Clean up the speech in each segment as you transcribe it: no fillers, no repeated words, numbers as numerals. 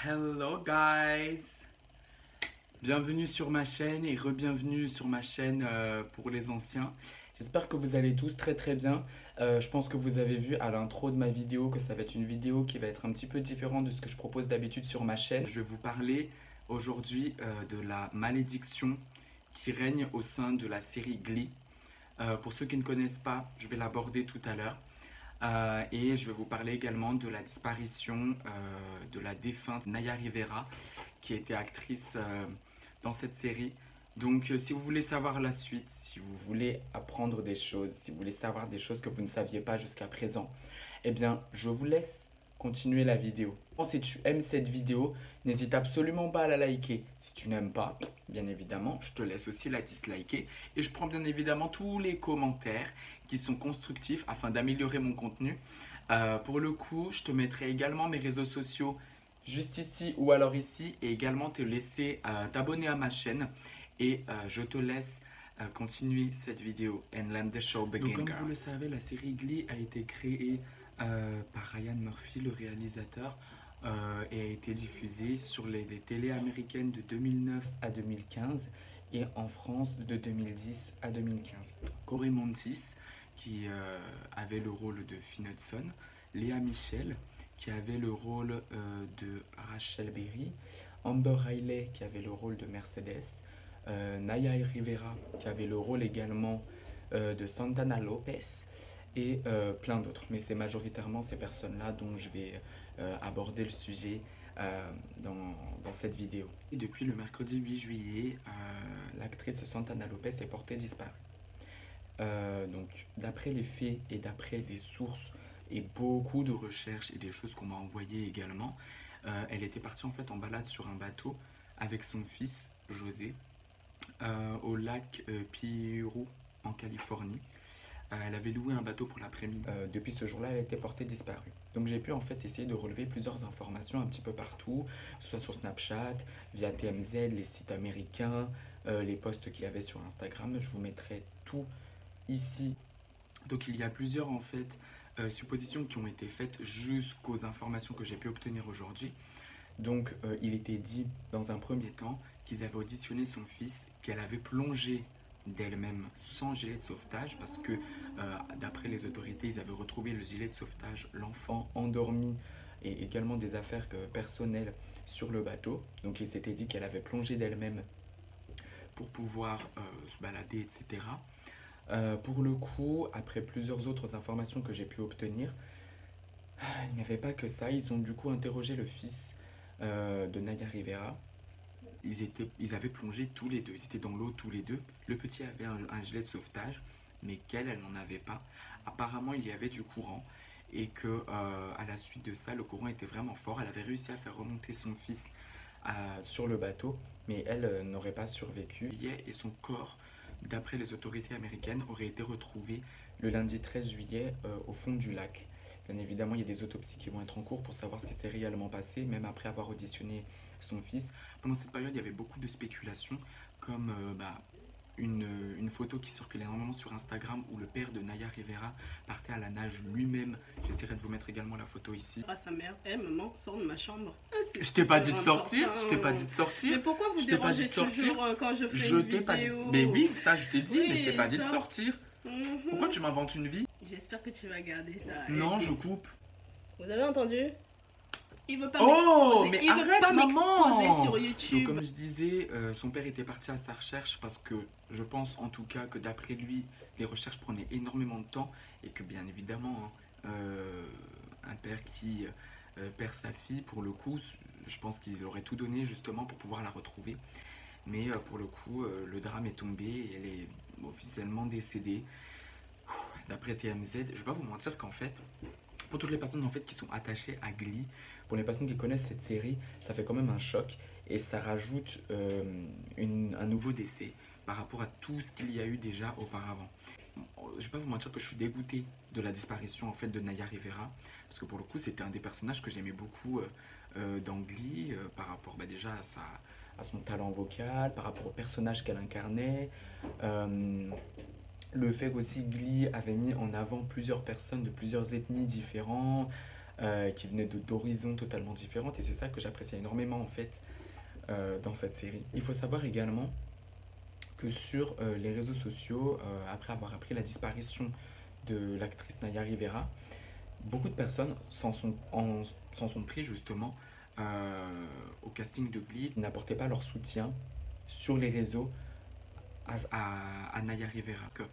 Hello guys! Bienvenue sur ma chaîne et re-bienvenue sur ma chaîne pour les anciens. J'espère que vous allez tous très bien. Je pense que vous avez vu à l'intro de ma vidéo que ça va être une vidéo qui va être un petit peu différente de ce que je propose d'habitude sur ma chaîne. Je vais vous parler aujourd'hui de la malédiction qui règne au sein de la série Glee. Pour ceux qui ne connaissent pas, je vais l'aborder tout à l'heure. Et je vais vous parler également de la disparition de la défunte Naya Rivera, qui était actrice dans cette série. Donc si vous voulez savoir la suite, si vous voulez apprendre des choses, si vous voulez savoir des choses que vous ne saviez pas jusqu'à présent, eh bien je vous laisse continuer la vidéo. Si tu aimes cette vidéo, n'hésite absolument pas à la liker. Si tu n'aimes pas, bien évidemment, je te laisse aussi la disliker. Et je prends bien évidemment tous les commentaires qui sont constructifs afin d'améliorer mon contenu. Pour le coup, je te mettrai également mes réseaux sociaux juste ici ou alors ici. Et également te laisser t'abonner à ma chaîne. Et je te laisse continuer cette vidéo. And let the show begin. Donc, comme vous le savez, la série Glee a été créée par Ryan Murphy, le réalisateur, et a été diffusée sur les télés américaines de 2009 à 2015 et en France de 2010 à 2015. Corey Monteith qui avait le rôle de Finn Hudson, Léa Michel qui avait le rôle de Rachel Berry, Amber Riley qui avait le rôle de Mercedes, Naya Rivera qui avait le rôle également de Santana Lopez et plein d'autres. Mais c'est majoritairement ces personnes-là dont je vais aborder le sujet dans cette vidéo. Et depuis le mercredi 8 juillet, l'actrice Santana Lopez est portée disparue. Donc d'après les faits et d'après des sources et beaucoup de recherches et des choses qu'on m'a envoyées également, elle était partie en fait en balade sur un bateau avec son fils José au lac Piru en Californie. Elle avait loué un bateau pour l'après-midi. Depuis ce jour-là, elle était portée disparue. Donc j'ai pu en fait essayer de relever plusieurs informations un petit peu partout, soit sur Snapchat, via TMZ, les sites américains, les posts qu'il y avait sur Instagram. Je vous mettrai tout ici. Donc il y a plusieurs en fait suppositions qui ont été faites jusqu'aux informations que j'ai pu obtenir aujourd'hui. Donc il était dit dans un premier temps qu'ils avaient auditionné son fils, qu'elle avait plongé d'elle-même sans gilet de sauvetage parce que d'après les autorités ils avaient retrouvé le gilet de sauvetage, l'enfant endormi et également des affaires personnelles sur le bateau. Donc il s'était dit qu'elle avait plongé d'elle-même pour pouvoir se balader, etc. Pour le coup, après plusieurs autres informations que j'ai pu obtenir, il n'y avait pas que ça. Ils ont du coup interrogé le fils de Naya Rivera. Ils avaient plongé tous les deux, ils étaient dans l'eau tous les deux. Le petit avait un gilet de sauvetage, mais qu'elle, elle n'en avait pas. Apparemment, il y avait du courant et que à la suite de ça, le courant était vraiment fort. Elle avait réussi à faire remonter son fils sur le bateau, mais elle n'aurait pas survécu. Et son corps, d'après les autorités américaines, aurait été retrouvé le lundi 13 juillet au fond du lac. Bien évidemment, il y a des autopsies qui vont être en cours pour savoir ce qui s'est réellement passé, même après avoir auditionné son fils. Pendant cette période, il y avait beaucoup de spéculations, comme une photo qui circulait énormément sur Instagram où le père de Naya Rivera partait à la nage lui-même. J'essaierai de vous mettre également la photo ici. À sa mère, maman, sors de ma chambre. Je t'ai pas dit de sortir, je t'ai pas dit de sortir. Mais pourquoi vous dérangez toujours quand je fais une vidéo? Pas dit... Mais oui, ça je t'ai dit, mais je t'ai pas dit de sortir. Pourquoi tu m'inventes une vie? J'espère que tu vas garder ça. Non, je coupe. Vous avez entendu? Il veut pas m'exposer. Il veut pas m'exposer sur YouTube. Donc, comme je disais, son père était parti à sa recherche parce que je pense en tout cas que d'après lui, les recherches prenaient énormément de temps et que bien évidemment, un père qui perd sa fille, pour le coup, je pense qu'il aurait tout donné justement pour pouvoir la retrouver. Mais pour le coup, le drame est tombé et elle est officiellement décédée. D'après TMZ, je vais pas vous mentir qu'en fait, pour toutes les personnes en fait qui sont attachées à Glee, pour les personnes qui connaissent cette série, ça fait quand même un choc et ça rajoute un nouveau décès par rapport à tout ce qu'il y a eu déjà auparavant. Je vais pas vous mentir que je suis dégoûté de la disparition en fait de Naya Rivera parce que pour le coup c'était un des personnages que j'aimais beaucoup dans Glee par rapport déjà à son talent vocal, par rapport au personnage qu'elle incarnait. Le fait qu'aussi Glee avait mis en avant plusieurs personnes de plusieurs ethnies différentes, qui venaient d'horizons totalement différentes et c'est ça que j'apprécie énormément en fait dans cette série. Il faut savoir également que sur les réseaux sociaux, après avoir appris la disparition de l'actrice Naya Rivera, beaucoup de personnes s'en sont pris justement au casting de Glee, n'apportaient pas leur soutien sur les réseaux à Naya Rivera. Que,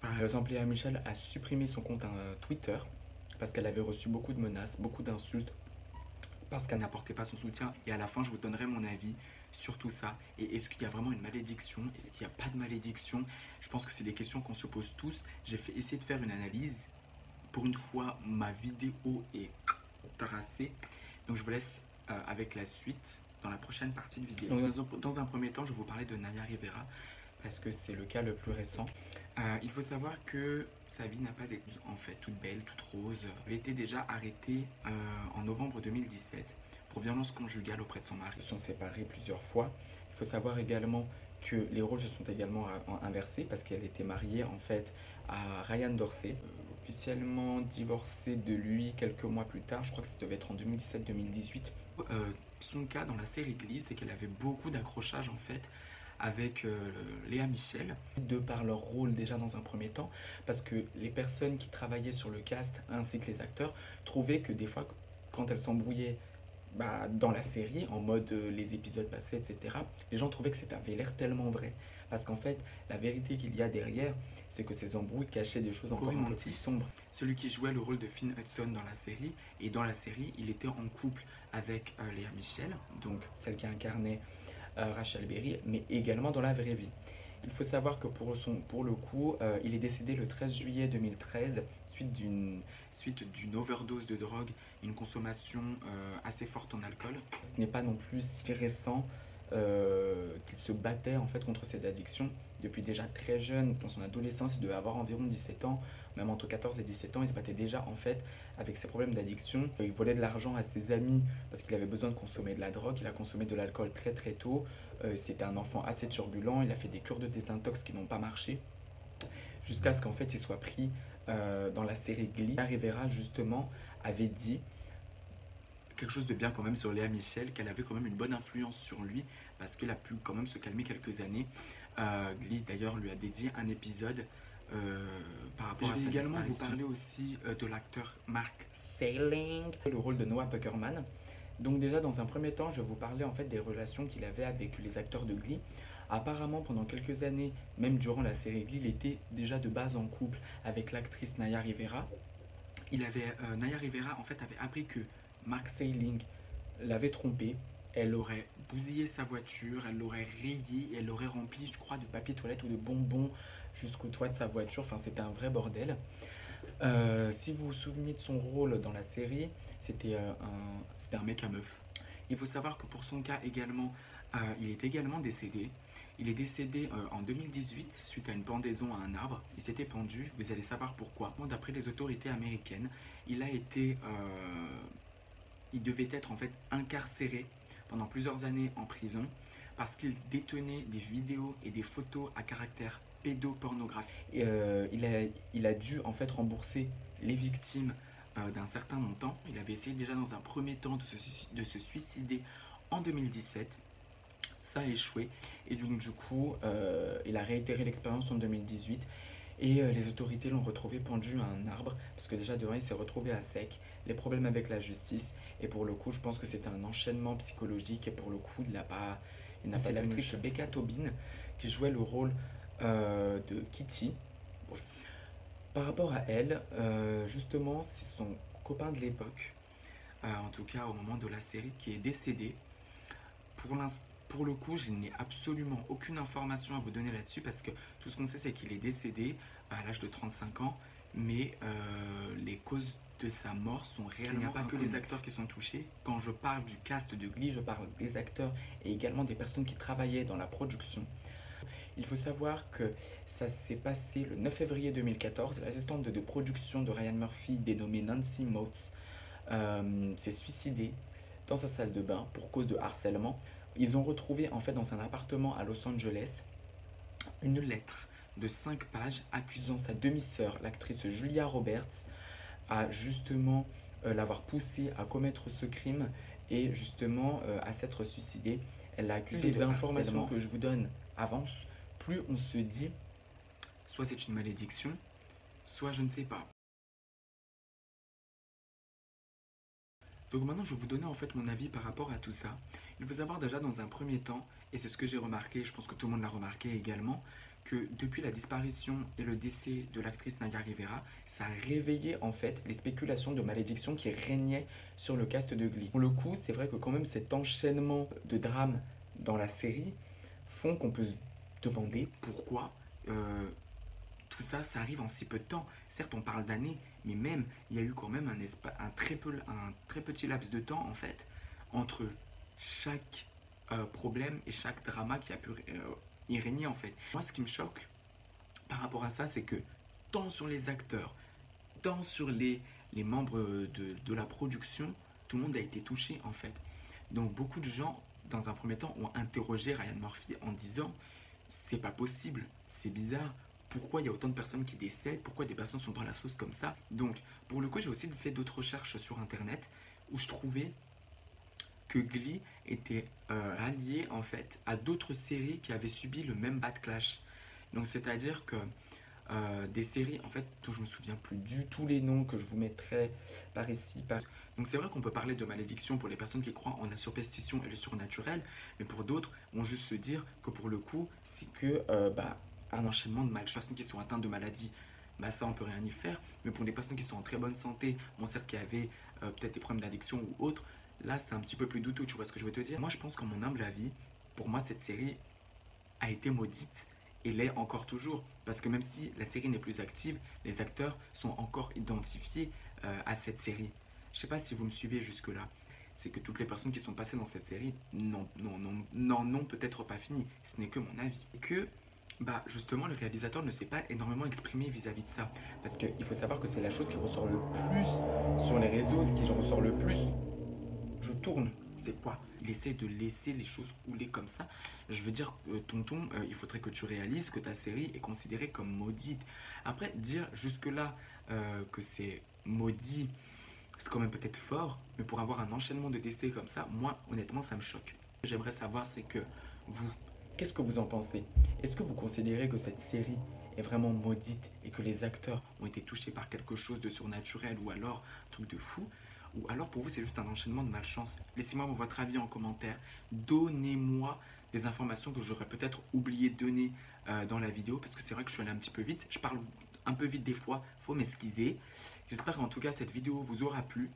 par exemple, Léa Michel a supprimé son compte Twitter parce qu'elle avait reçu beaucoup de menaces, beaucoup d'insultes, parce qu'elle n'apportait pas son soutien. Et à la fin, je vous donnerai mon avis sur tout ça. Et est-ce qu'il y a vraiment une malédiction? Est-ce qu'il n'y a pas de malédiction? Je pense que c'est des questions qu'on se pose tous. J'ai essayé de faire une analyse. Pour une fois, ma vidéo est tracée. Donc je vous laisse avec la suite dans la prochaine partie de vidéo. Donc, dans un premier temps, je vais vous parler de Naya Rivera parce que c'est le cas le plus récent. Il faut savoir que sa vie n'a pas été en fait toute belle, toute rose. Elle avait été déjà arrêtée en novembre 2017 pour violence conjugale auprès de son mari. Ils se sont séparés plusieurs fois. Il faut savoir également que les rôles se sont également inversés parce qu'elle était mariée en fait à Ryan Dorsey, officiellement divorcée de lui quelques mois plus tard. Je crois que ça devait être en 2017-2018. Son cas dans la série Glee, c'est qu'elle avait beaucoup d'accrochages en fait avec Léa Michel, de par leur rôle déjà dans un premier temps, parce que les personnes qui travaillaient sur le cast ainsi que les acteurs trouvaient que des fois, quand elles s'embrouillaient dans la série, en mode les épisodes passés, etc., les gens trouvaient que ça avait l'air tellement vrai. Parce qu'en fait, la vérité qu'il y a derrière, c'est que ces embrouilles cachaient des choses encore un peu plus sombres. Celui qui jouait le rôle de Finn Hudson dans la série, et dans la série, il était en couple avec Léa Michel, donc celle qui incarnait Rachel Berry, mais également dans la vraie vie. Il faut savoir que pour le coup, il est décédé le 13 juillet 2013 suite d'une overdose de drogue, une consommation assez forte en alcool. Ce n'est pas non plus si récent qu'il se battait en fait contre cette addiction depuis déjà très jeune. Dans son adolescence, il devait avoir environ 17 ans, même entre 14 et 17 ans, il se battait déjà en fait avec ses problèmes d'addiction. Il volait de l'argent à ses amis parce qu'il avait besoin de consommer de la drogue. Il a consommé de l'alcool très très tôt. C'était un enfant assez turbulent. Il a fait des cures de désintox qui n'ont pas marché jusqu'à ce qu'en fait il soit pris dans la série Glee. Naya Rivera justement avait dit quelque chose de bien quand même sur Léa Michel, qu'elle avait quand même une bonne influence sur lui parce qu'elle a pu quand même se calmer quelques années. Glee d'ailleurs lui a dédié un épisode par rapport à sa disparition. Je vais également vous parler aussi de l'acteur Mark Salling, le rôle de Noah Puckerman. Donc déjà dans un premier temps, je vais vous parler en fait des relations qu'il avait avec les acteurs de Glee. Apparemment pendant quelques années, même durant la série Glee, il était déjà de base en couple avec l'actrice Naya Rivera. Naya Rivera en fait avait appris que Mark Salling l'avait trompé. Elle aurait bousillé sa voiture, elle l'aurait rayé, elle l'aurait rempli, je crois, de papier toilette ou de bonbons jusqu'au toit de sa voiture. Enfin, c'était un vrai bordel. Si vous vous souvenez de son rôle dans la série, c'était un mec à meuf. Il faut savoir que pour son cas également, il est également décédé. Il est décédé en 2018 suite à une pendaison à un arbre. Il s'était pendu, vous allez savoir pourquoi. D'après les autorités américaines, il devait être en fait incarcéré pendant plusieurs années en prison parce qu'il détenait des vidéos et des photos à caractère pédopornographique. Il a dû en fait rembourser les victimes d'un certain montant. Il avait essayé déjà dans un premier temps de se suicider en 2017. Ça a échoué et donc du coup il a réitéré l'expérience en 2018 et les autorités l'ont retrouvé pendu à un arbre parce que déjà devant il s'est retrouvé à sec, les problèmes avec la justice et pour le coup je pense que c'était un enchaînement psychologique et pour le coup il n'a pas l'actrice Becca Tobin qui jouait le rôle de Kitty. Par rapport à elle, justement c'est son copain de l'époque, en tout cas au moment de la série, qui est décédé. Pour le coup, je n'ai absolument aucune information à vous donner là-dessus parce que tout ce qu'on sait, c'est qu'il est décédé à l'âge de 35 ans, mais les causes de sa mort sont réellement Il n'y a pas que les acteurs qui sont touchés. Quand je parle du cast de Glee, je parle des acteurs et également des personnes qui travaillaient dans la production. Il faut savoir que ça s'est passé le 9 février 2014. L'assistante de production de Ryan Murphy, dénommée Nancy Motes, s'est suicidée dans sa salle de bain pour cause de harcèlement. Ils ont retrouvé en fait dans un appartement à Los Angeles une lettre de 5 pages accusant sa demi-sœur, l'actrice Julia Roberts, à justement l'avoir poussé à commettre ce crime et justement à s'être suicidée. Elle l'a accusé de informations que je vous donne avance, plus on se dit soit c'est une malédiction, soit je ne sais pas. Donc maintenant je vais vous donner en fait mon avis par rapport à tout ça. Il faut savoir déjà dans un premier temps, et c'est ce que j'ai remarqué, je pense que tout le monde l'a remarqué également, que depuis la disparition et le décès de l'actrice Naya Rivera, ça a réveillé en fait les spéculations de malédiction qui régnaient sur le cast de Glee. Pour le coup, c'est vrai que quand même cet enchaînement de drames dans la série font qu'on peut se demander pourquoi tout ça, ça arrive en si peu de temps. Certes, on parle d'années, mais même, il y a eu quand même un très petit laps de temps, en fait, entre chaque problème et chaque drama qui a pu y régner, en fait. Moi, ce qui me choque par rapport à ça, c'est que tant sur les acteurs, tant sur les membres de la production, tout le monde a été touché, en fait. Donc, beaucoup de gens, dans un premier temps, ont interrogé Ryan Murphy en disant « C'est pas possible, c'est bizarre, pourquoi il y a autant de personnes qui décèdent, pourquoi des personnes sont dans la sauce comme ça. » Donc, pour le coup, j'ai aussi fait d'autres recherches sur Internet où je trouvais que Glee était rallié en fait à d'autres séries qui avaient subi le même backlash. Donc, c'est-à-dire que des séries en fait dont je me souviens plus du tout les noms, que je vous mettrai par ici. Donc c'est vrai qu'on peut parler de malédiction pour les personnes qui croient en la superstition et le surnaturel, mais pour d'autres, vont juste se dire que pour le coup, c'est que un enchaînement de malchance. Les personnes qui sont atteintes de maladies, bah ça on peut rien y faire, mais pour les personnes qui sont en très bonne santé, bon certes qui avaient peut-être des problèmes d'addiction ou autres, là c'est un petit peu plus douteux, tu vois ce que je veux te dire. Moi je pense qu'en mon humble avis, pour moi cette série a été maudite et l'est encore toujours. Parce que même si la série n'est plus active, les acteurs sont encore identifiés à cette série. Je sais pas si vous me suivez jusque-là. C'est que toutes les personnes qui sont passées dans cette série n'en ont peut-être pas fini. Ce n'est que mon avis. Et que, bah, justement, le réalisateur ne s'est pas énormément exprimé vis-à-vis de ça. Parce qu'il faut savoir que c'est la chose qui ressort le plus sur les réseaux, ce qui ressort le plus. Je tourne. C'est quoi? Il essaie de laisser les choses couler comme ça. Je veux dire, tonton, il faudrait que tu réalises que ta série est considérée comme maudite. Après, dire jusque-là que c'est maudit, c'est quand même peut-être fort, mais pour avoir un enchaînement de décès comme ça, moi, honnêtement, ça me choque. Ce que j'aimerais savoir, c'est que vous, qu'est-ce que vous en pensez? Est-ce que vous considérez que cette série est vraiment maudite et que les acteurs ont été touchés par quelque chose de surnaturel ou alors un truc de fou? Ou alors pour vous c'est juste un enchaînement de malchance? Laissez-moi votre avis en commentaire. Donnez-moi des informations que j'aurais peut-être oublié de donner dans la vidéo, parce que c'est vrai que je suis allé un petit peu vite. Je parle un peu vite des fois, faut m'excuser. J'espère qu'en tout cas cette vidéo vous aura plu.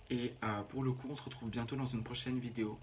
Et pour le coup on se retrouve bientôt dans une prochaine vidéo.